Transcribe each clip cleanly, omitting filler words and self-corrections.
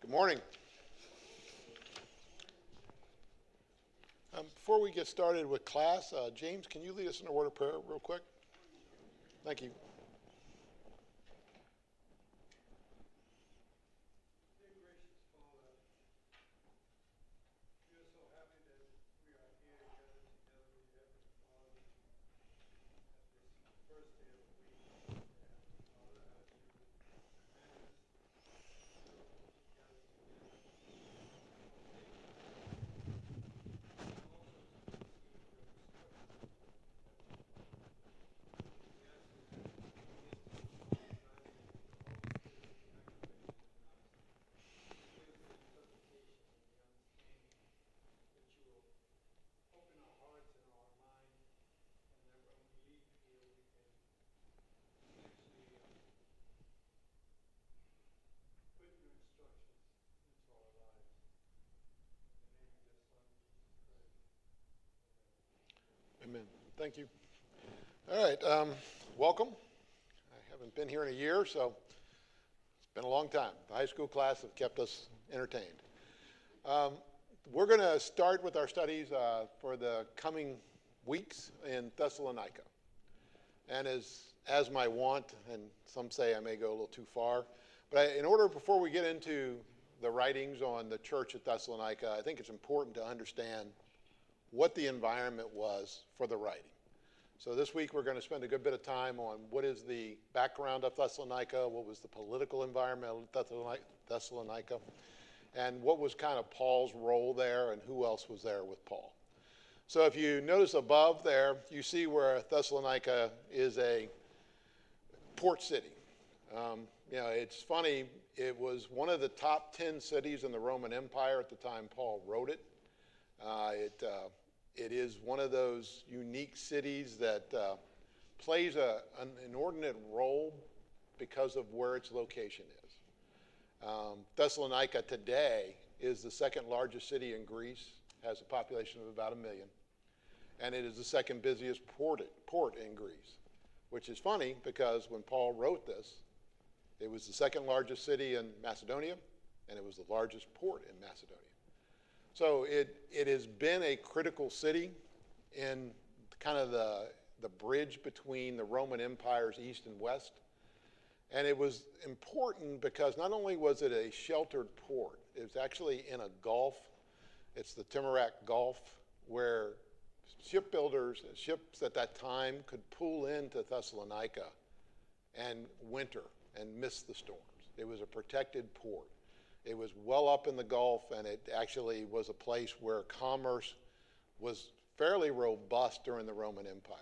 Good morning. Before we get started with class, James, can you lead us in a word of prayer real quick? Thank you. Amen. Thank you. All right. Welcome. I haven't been here in a year, so it's been a long time. The high school class have kept us entertained. We're going to start with our studies for the coming weeks in Thessalonica. And as my want, and some say I may go a little too far, but in order, before we get into the writings on the church at Thessalonica, I think it's important to understand what the environment was for the writing. So this week we're going to spend a good bit of time on what is the background of Thessalonica, what was the political environment of Thessalonica, and what was kind of Paul's role there, and who else was there with Paul. So if you notice above there, you see where Thessalonica is a port city. It's funny, it was one of the top 10 cities in the Roman Empire at the time Paul wrote it. It is one of those unique cities that plays an inordinate role because of where its location is. Thessalonica today is the second largest city in Greece, has a population of about 1 million, and it is the second busiest port in Greece, which is funny because when Paul wrote this, it was the second largest city in Macedonia, and it was the largest port in Macedonia. So it has been a critical city in kind of the bridge between the Roman Empire's east and west. And it was important because not only was it a sheltered port, it was actually in a gulf. It's the Timarack Gulf, where shipbuilders, ships at that time could pull into Thessalonica and winter and miss the storms. It was a protected port. It was well up in the Gulf, and it actually was a place where commerce was fairly robust during the Roman Empire.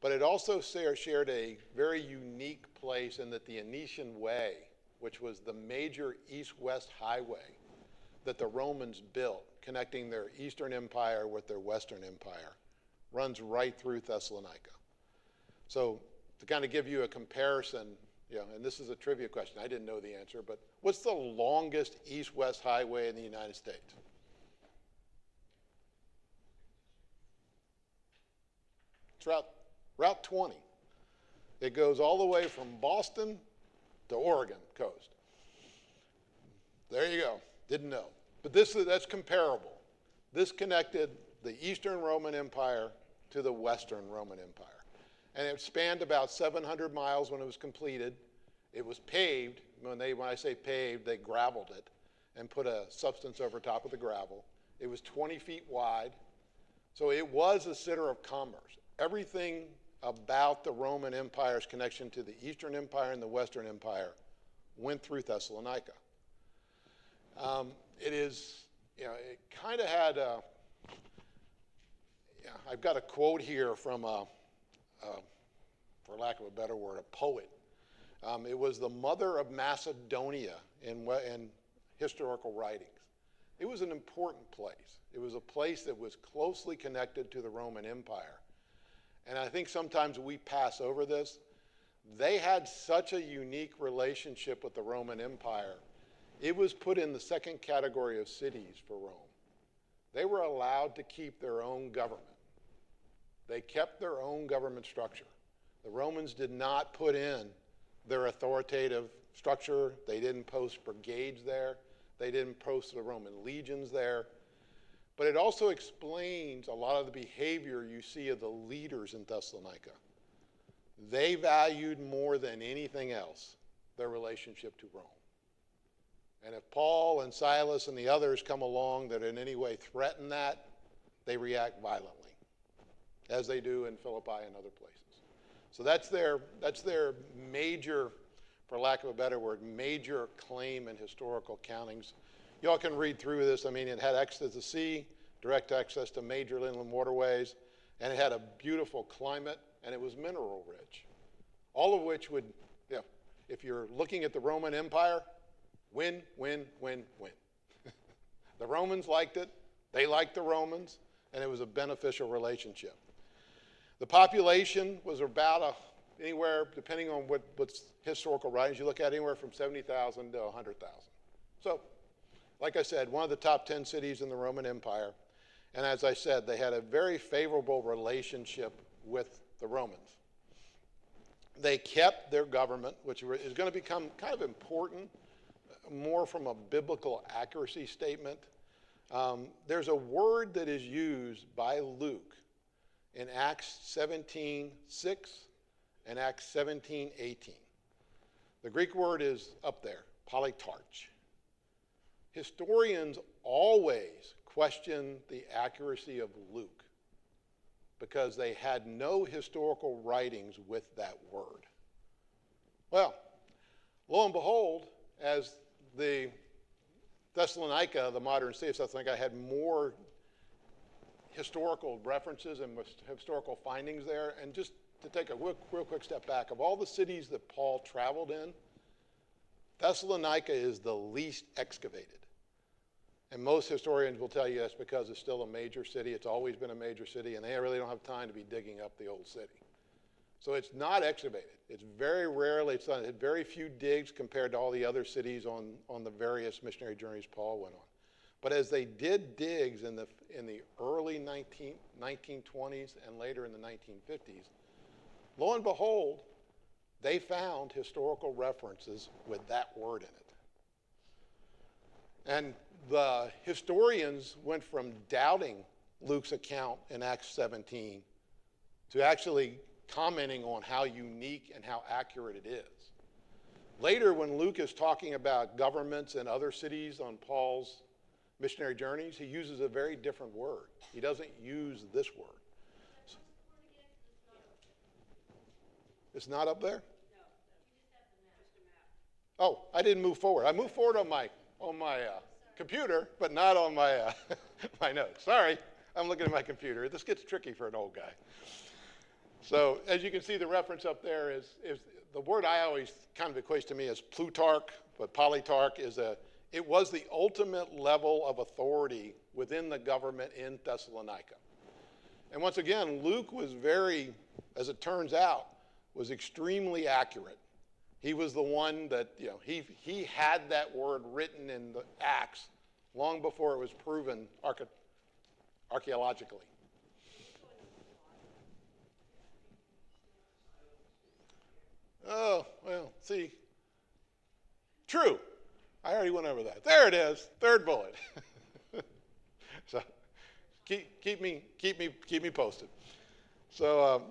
But it also shared a very unique place in that the Anician Way, which was the major east-west highway that the Romans built, connecting their Eastern Empire with their Western Empire, runs right through Thessalonica. So to kind of give you a comparison, and this is a trivia question. I didn't know the answer, but what's the longest east-west highway in the United States? It's Route 20. It goes all the way from Boston to Oregon coast. There you go. Didn't know. But that's comparable. This connected the Eastern Roman Empire to the Western Roman Empire. And it spanned about 700 miles when it was completed. It was paved. When I say paved, they graveled it and put a substance over top of the gravel. It was 20 feet wide. So it was a center of commerce. Everything about the Roman Empire's connection to the Eastern Empire and the Western Empire went through Thessalonica. It kind of had I've got a quote here from for lack of a better word, a poet. It was the mother of Macedonia in historical writings. It was an important place. It was a place that was closely connected to the Roman Empire. And I think sometimes we pass over this. They had such a unique relationship with the Roman Empire. It was put in the second category of cities for Rome. They were allowed to keep their own government. They kept their own government structure. The Romans did not put in their authoritative structure. They didn't post brigades there. They didn't post the Roman legions there. But it also explains a lot of the behavior you see of the leaders in Thessalonica. They valued more than anything else their relationship to Rome. And if Paul and Silas and the others come along that in any way threaten that, they react violently, as they do in Philippi and other places. So that's their major, for lack of a better word, major claim in historical countings. Y'all can read through this. I mean, it had access to the sea, direct access to major inland waterways, and it had a beautiful climate, and it was mineral rich. All of which would, if you're looking at the Roman Empire, win, win, win, win. The Romans liked it, they liked the Romans, and it was a beneficial relationship. The population was about anywhere, depending on what's historical writings you look at, anywhere from 70,000 to 100,000. So, like I said, one of the top 10 cities in the Roman Empire. And as I said, they had a very favorable relationship with the Romans. They kept their government, which is going to become kind of important, more from a biblical accuracy statement. There's a word that is used by Luke in Acts 17:6 and Acts 17:18. The Greek word is up there, polytarch. Historians always question the accuracy of Luke because they had no historical writings with that word. Well, lo and behold, as the Thessalonica, the modern city of Thessalonica, had more historical references and historical findings there. And just to take a real quick step back, of all the cities that Paul traveled in, Thessalonica is the least excavated. And most historians will tell you that's because it's still a major city. It's always been a major city, and they really don't have time to be digging up the old city. So it's not excavated. It's very rarely, it's done. It had very few digs compared to all the other cities on the various missionary journeys Paul went on. But as they did digs in the early 1920s and later in the 1950s, lo and behold, they found historical references with that word in it. And the historians went from doubting Luke's account in Acts 17 to actually commenting on how unique and how accurate it is. Later, when Luke is talking about governments and other cities on Paul's missionary journeys, he uses a very different word. He doesn't use this word. It's not up there? Oh, I didn't move forward. I moved forward on my computer, but not on my my notes. Sorry, I'm looking at my computer. This gets tricky for an old guy. So as you can see, the reference up there is the word I always kind of equates to me as Plutarch, but polytarch it was the ultimate level of authority within the government in Thessalonica. And once again, Luke was very, as it turns out, was extremely accurate. He was the one that, he had that word written in the Acts long before it was proven archaeologically. Oh, well, see. True. I already went over that. There it is, third bullet. So keep me posted. So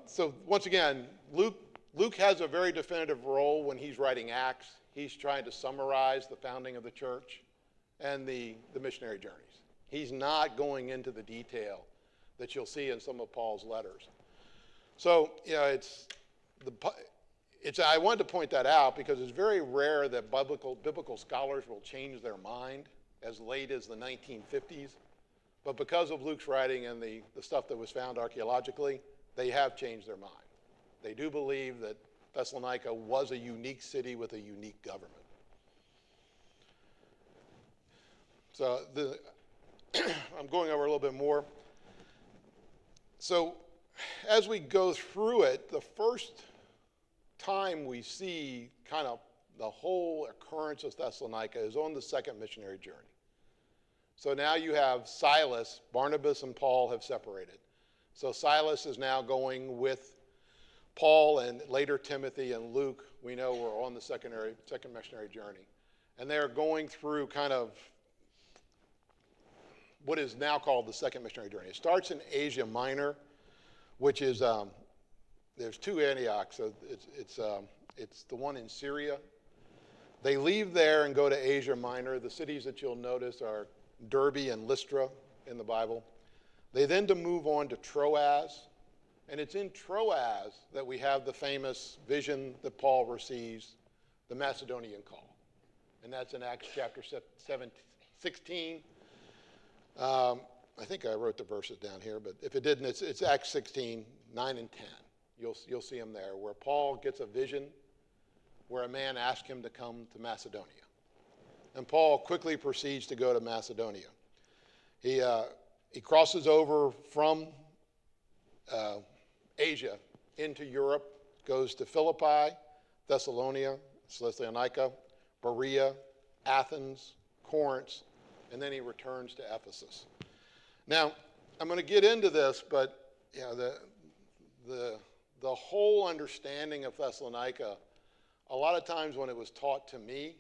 once again, Luke has a very definitive role when he's writing Acts. He's trying to summarize the founding of the church and the missionary journeys. He's not going into the detail that you'll see in some of Paul's letters. So, I wanted to point that out because it's very rare that biblical scholars will change their mind as late as the 1950s. But because of Luke's writing and the stuff that was found archaeologically, they have changed their mind. They do believe that Thessalonica was a unique city with a unique government. So I'm going over a little bit more. So as we go through it, the first time we see kind of the whole occurrence of Thessalonica is on the second missionary journey. So now you have Silas, Barnabas and Paul have separated. So Silas is now going with Paul and later Timothy and Luke, we know, were on the second missionary journey. And they're going through kind of what is now called the second missionary journey. It starts in Asia Minor, which is, there's two Antiochs, so it's the one in Syria. They leave there and go to Asia Minor. The cities that you'll notice are Derbe and Lystra in the Bible. They then to move on to Troas, and it's in Troas that we have the famous vision that Paul receives, the Macedonian call. And that's in Acts chapter 16. I think I wrote the verses down here, but if it didn't, it's Acts 16, 9 and 10. You'll see them there, where Paul gets a vision where a man asked him to come to Macedonia. And Paul quickly proceeds to go to Macedonia. He crosses over from Asia into Europe, goes to Philippi, Thessalonica, Berea, Athens, Corinth, and then he returns to Ephesus. Now, I'm going to get into this, but you know, the whole understanding of Thessalonica, a lot of times when it was taught to me,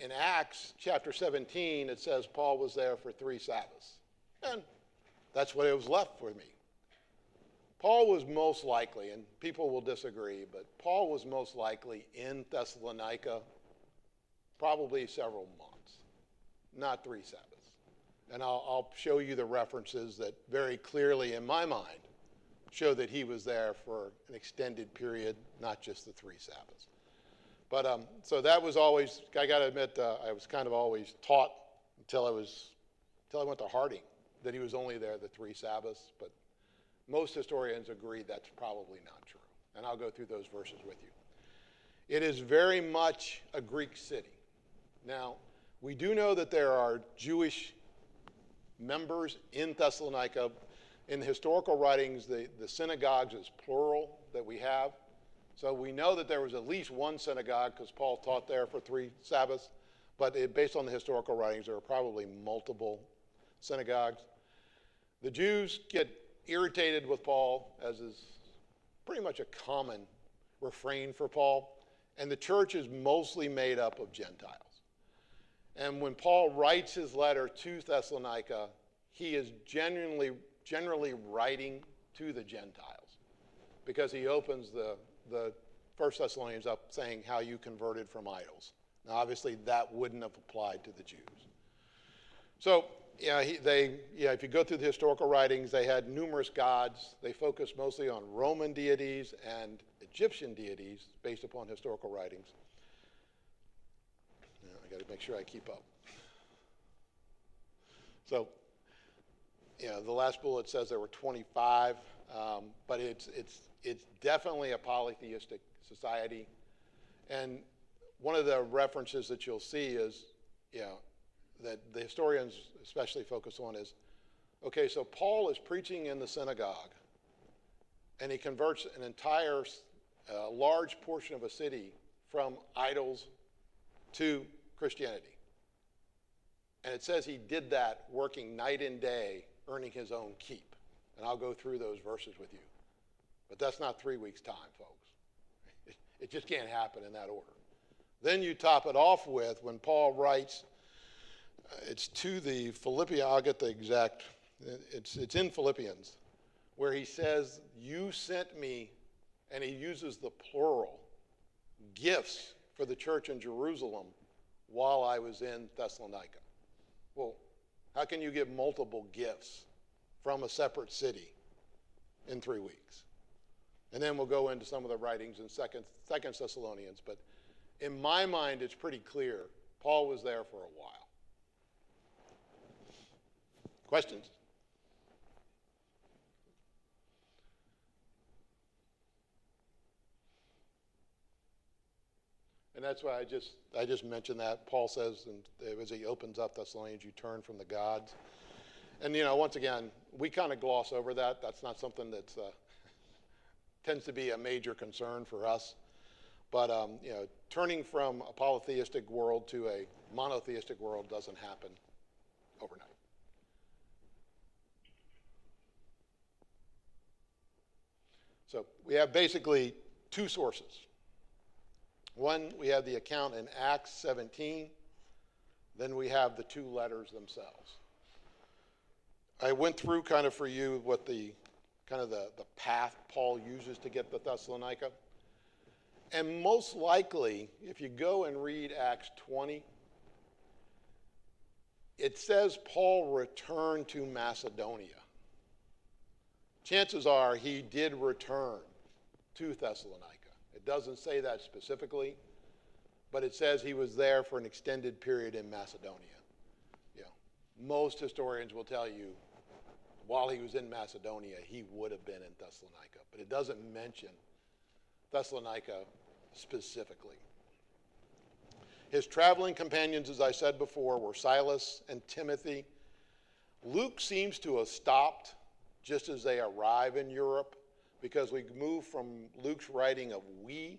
in Acts chapter 17, it says Paul was there for 3 Sabbaths. And that's what it was left for me. Paul was most likely, and people will disagree, but Paul was most likely in Thessalonica probably several months, not 3 Sabbaths. And I'll show you the references that very clearly, in my mind, show that he was there for an extended period, not just the 3 Sabbaths. But so that was always, I got to admit, I was kind of always taught until I went to Harding that he was only there the 3 Sabbaths. But most historians agree that's probably not true. And I'll go through those verses with you. It is very much a Greek city. Now, we do know that there are Jewish members in Thessalonica. In the historical writings, the synagogues is plural that we have. So we know that there was at least one synagogue because Paul taught there for 3 Sabbaths. But based on the historical writings, there are probably multiple synagogues. The Jews get irritated with Paul, as is pretty much a common refrain for Paul. And the church is mostly made up of Gentiles. And when Paul writes his letter to Thessalonica, he is generally writing to the Gentiles because he opens the 1 Thessalonians up saying how you converted from idols. Now, obviously, that wouldn't have applied to the Jews. So, if you go through the historical writings, they had numerous gods. They focused mostly on Roman deities and Egyptian deities based upon historical writings. I got to make sure I keep up. So, the last bullet says there were 25, but it's definitely a polytheistic society. And one of the references that you'll see is, that the historians especially focus on is, okay, so Paul is preaching in the synagogue, and he converts an entire large portion of a city from idols to Christianity. And it says he did that working night and day, earning his own keep. And I'll go through those verses with you. But that's not 3 weeks' time, folks. It just can't happen in that order. Then you top it off with when Paul writes, it's to the Philippians, I'll get the exact, it's in Philippians, where he says, you sent me, and he uses the plural, gifts for the church in Jerusalem while I was in Thessalonica. Well, how can you get multiple gifts from a separate city in 3 weeks? And then we'll go into some of the writings in Second Thessalonians. But in my mind, it's pretty clear Paul was there for a while. Questions? And that's why I just mentioned that. Paul says, and as he opens up Thessalonians, you turn from the gods. And, once again, we kind of gloss over that. That's not something that tends to be a major concern for us. But, turning from a polytheistic world to a monotheistic world doesn't happen overnight. So we have basically 2 sources. One, we have the account in Acts 17. Then we have the 2 letters themselves. I went through kind of for you what the path Paul uses to get to Thessalonica. And most likely, if you go and read Acts 20, it says Paul returned to Macedonia. Chances are he did return to Thessalonica. It doesn't say that specifically, but it says he was there for an extended period in Macedonia. You know, most historians will tell you while he was in Macedonia, he would have been in Thessalonica, but it doesn't mention Thessalonica specifically. His traveling companions, as I said before, were Silas and Timothy. Luke seems to have stopped just as they arrive in Europe, because we move from Luke's writing of we,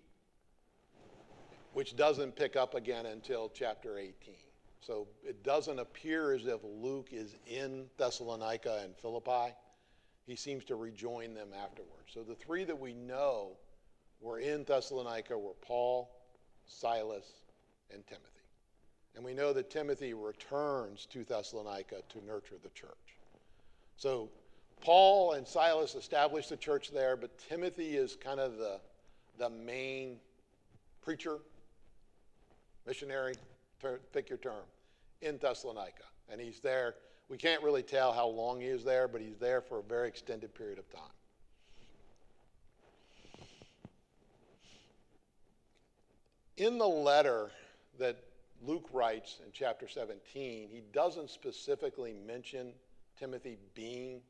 which doesn't pick up again until chapter 18. So it doesn't appear as if Luke is in Thessalonica and Philippi. He seems to rejoin them afterwards. So the three that we know were in Thessalonica were Paul, Silas, and Timothy. And we know that Timothy returns to Thessalonica to nurture the church. So Paul and Silas established the church there, but Timothy is kind of the main preacher, missionary, pick your term, in Thessalonica. And he's there. We can't really tell how long he is there, but he's there for a very extended period of time. In the letter that Luke writes in chapter 17, he doesn't specifically mention Timothy being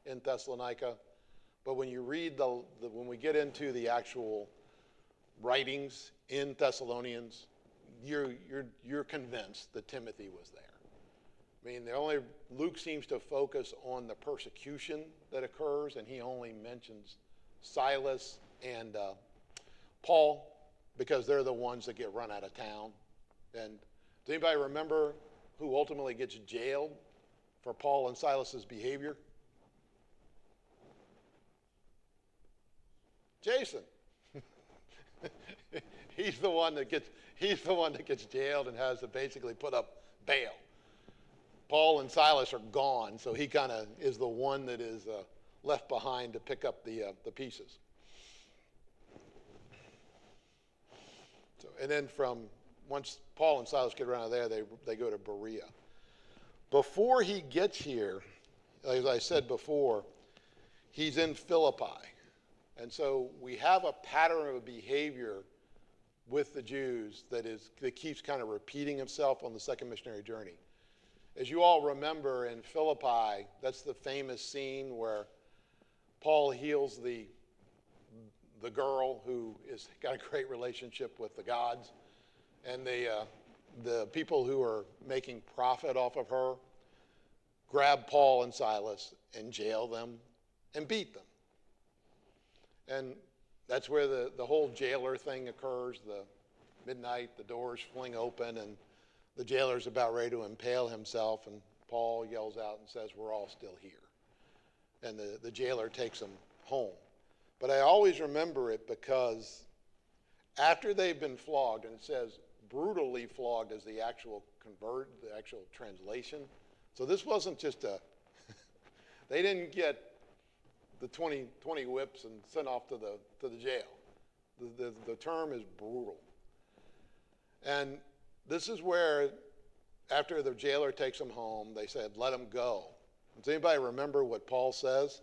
in Thessalonica, but when you read when we get into the actual writings in Thessalonians, you're convinced that Timothy was there. I mean, Luke seems to focus on the persecution that occurs, and he only mentions Silas and Paul because they're the ones that get run out of town. And does anybody remember who ultimately gets jailed for Paul and Silas's behavior? Jason. He's the one that gets jailed and has to basically put up bail. Paul and Silas are gone, so he kind of is the one that is left behind to pick up the pieces. So, and then once Paul and Silas get around there, they go to Berea. Before he gets here, as I said before, he's in Philippi. And so we have a pattern of behavior with the Jews that keeps kind of repeating itself on the second missionary journey. As you all remember, in Philippi, that's the famous scene where Paul heals the girl who has got a great relationship with the gods, and the people who are making profit off of her grab Paul and Silas and jail them and beat them. And that's where the whole jailer thing occurs. The midnight, the doors fling open, and the jailer's about ready to impale himself, and Paul yells out and says, "We're all still here." And the jailer takes him home. But I always remember it because after they've been flogged, and it says brutally flogged as the actual translation. So this wasn't just they didn't get the 20 whips and sent off to the jail. The term is brutal. And this is where, after the jailer takes him home, they said, "Let him go." Does anybody remember what Paul says?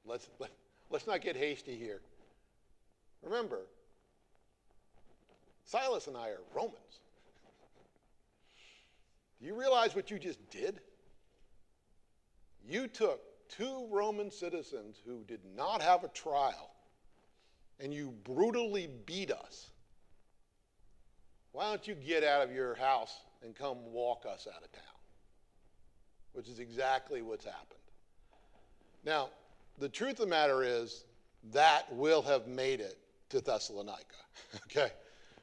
Let's not get hasty here. Remember, Silas and I are Romans. Do you realize what you just did? You took two Roman citizens who did not have a trial, and you brutally beat us. Why don't you get out of your house and come walk us out of town? Which is exactly what's happened. Now, the truth of the matter is that will have made it to Thessalonica. Okay?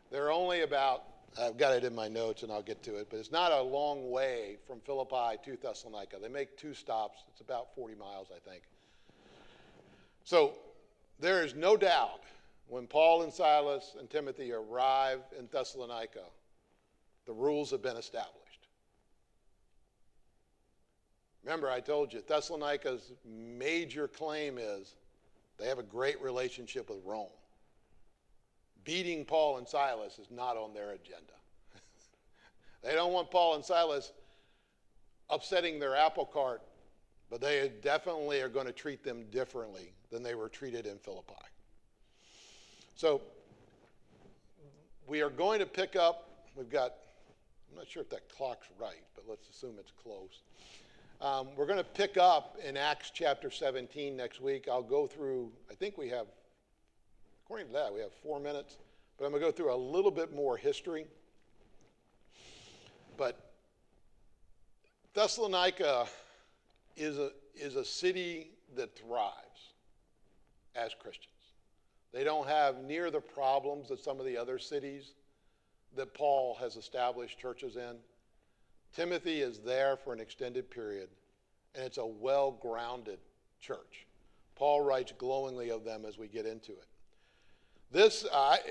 They're only about, I've got it in my notes and I'll get to it, but it's not a long way from Philippi to Thessalonica. They make 2 stops. It's about 40 miles, I think. So there is no doubt when Paul and Silas and Timothy arrive in Thessalonica The rules have been established. Remember, I told you, Thessalonica's major claim is they have a great relationship with Rome. Beating Paul and Silas is not on their agenda. They don't want Paul and Silas upsetting their apple cart, but they definitely are going to treat them differently than they were treated in Philippi. So we are going to pick up, I'm not sure if that clock's right, but let's assume it's close. We're going to pick up in Acts chapter 17 next week. I'll go through, I think we have, according to that, we have 4 minutes, but I'm going to go through a little bit more history. But Thessalonica is a city that thrives as Christians. They don't have near the problems that some of the other cities that Paul has established churches in. Timothy is there for an extended period, and it's a well-grounded church. Paul writes glowingly of them as we get into it. This,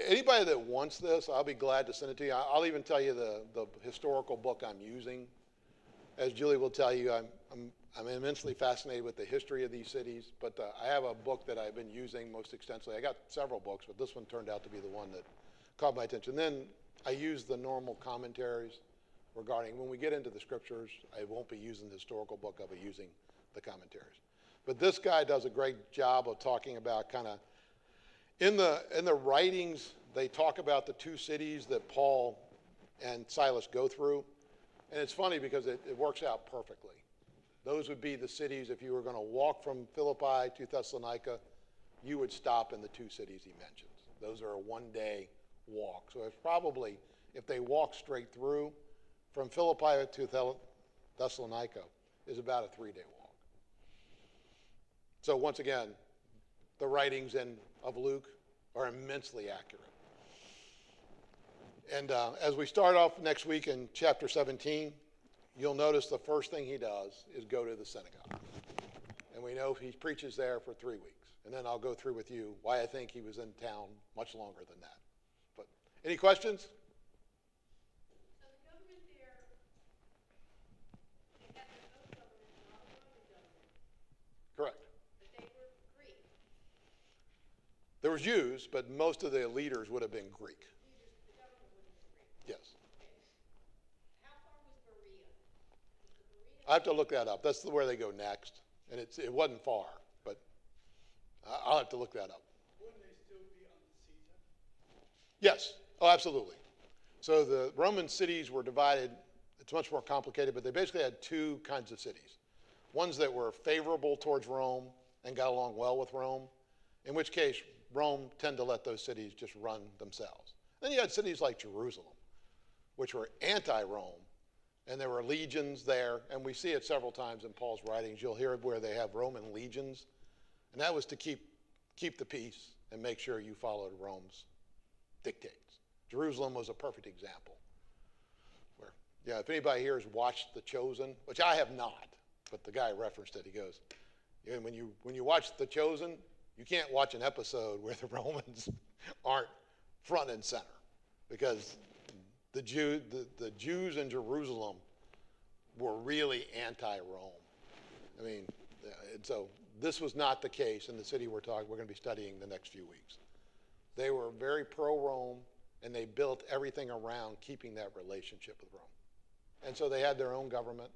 anybody that wants this, I'll be glad to send it to you. I'll even tell you the historical book I'm using. As Julie will tell you, I'm immensely fascinated with the history of these cities, but I have a book that I've been using most extensively. I got several books, but this one turned out to be the one that caught my attention. Then I use the normal commentaries regarding, when we get into the scriptures, I won't be using the historical book, I'll be using the commentaries. But this guy does a great job of talking about kind of, in the writings, they talk about the two cities that Paul and Silas go through. And it's funny because it works out perfectly. Those would be the cities, if you were going to walk from Philippi to Thessalonica, you would stop in the two cities he mentions. Those are a one-day walk. So it's probably, if they walk straight through, from Philippi to Thessalonica is about a 3-day walk. So once again, the writings of Luke are immensely accurate. And as we start off next week in chapter 17, you'll notice the first thing he does is go to the synagogue. And we know he preaches there for 3 weeks. And then I'll go through with you why I think he was in town much longer than that. But any questions? So the government there, they had their own government, not a Roman government. Correct. But they were Greek. There were Jews, but most of the leaders would have been Greek. The government would have been Greek. Yes. Okay. How far was Berea? Was the Berea? I have to look that up. That's where they go next. And it wasn't far, but I'll have to look that up. Wouldn't they still be under Caesar? Yes. Oh, absolutely. So the Roman cities were divided. It's much more complicated, but they basically had two kinds of cities. Ones that were favorable towards Rome and got along well with Rome, in which case Rome tended to let those cities just run themselves. Then you had cities like Jerusalem, which were anti-Rome, and there were legions there, and we see it several times in Paul's writings. You'll hear where they have Roman legions, and that was to keep the peace and make sure you followed Rome's dictates. Jerusalem was a perfect example. Where, yeah, if anybody here has watched The Chosen, which I have not, but the guy referenced it, he goes, yeah, when you watch The Chosen, you can't watch an episode where the Romans aren't front and center, because the Jews in Jerusalem were really anti-Rome. I mean, and so this was not the case in the city we're going to be studying the next few weeks. They were very pro-Rome, and they built everything around keeping that relationship with Rome. And so they had their own government.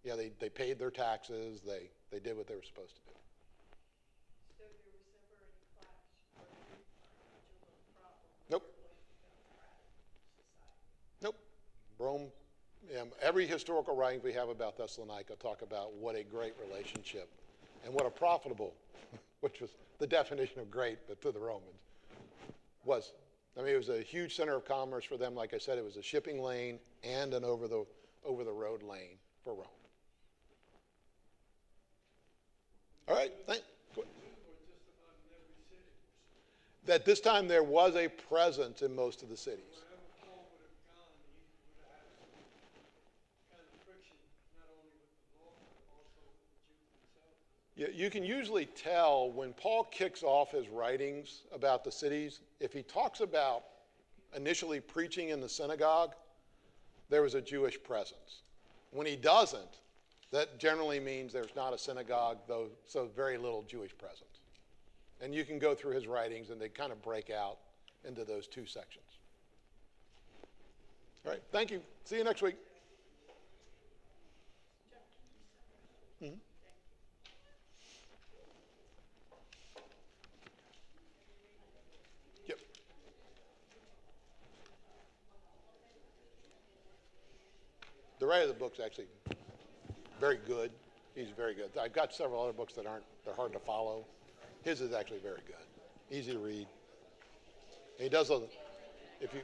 Yeah, they paid their taxes. They did what they were supposed to do. So there was never any clash or any regional problem? Nope. Or was it democratic society? Nope. Rome, every historical writing we have about Thessalonica talk about what a great relationship and what a profitable, which was the definition of great, but to the Romans, was. I mean, it was a huge center of commerce for them. Like I said, it was a shipping lane and an over-the-road lane for Rome. All right, thanks. Or just about in every city? At this time, there was a presence in most of the cities. Wherever Paul would have gone, he would have had some kind of friction, not only with the law, but also with the Jews themselves. Yeah, you can usually tell when Paul kicks off his writings about the cities, if he talks about initially preaching in the synagogue, there was a Jewish presence. When he doesn't, that generally means there's not a synagogue, though, so very little Jewish presence. And you can go through his writings, and they kind of break out into those two sections. All right, thank you. See you next week. Mhm. Yep. The writer of the book's actually very good. He's very good. I've got several other books that aren't, they're hard to follow. His is actually very good, easy to read. He does, if you,